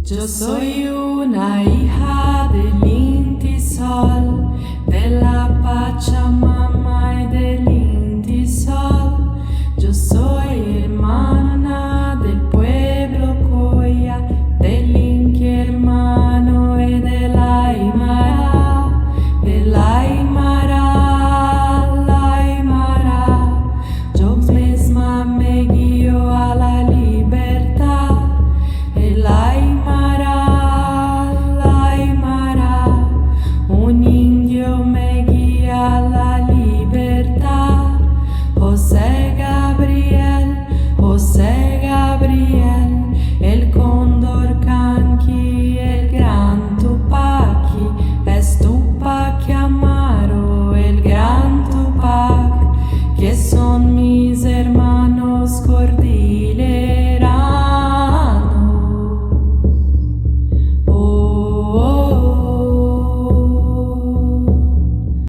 Yo soy una hija del Inti Sol, de la Pachamama y del Inti Sol. Yo soy hermana del pueblo Coya, del Inti hermano y de la Aymara, de la Aymara, la Aymara. Yo misma me guío a la libertad, el Aymara, la Aymara. Un indio me guía a la libertad. José Gabriel, el cóndor canqui, el gran Tupaki, es Tupac Amaro, el gran Tupac, que son mis hermanos Cordilleros.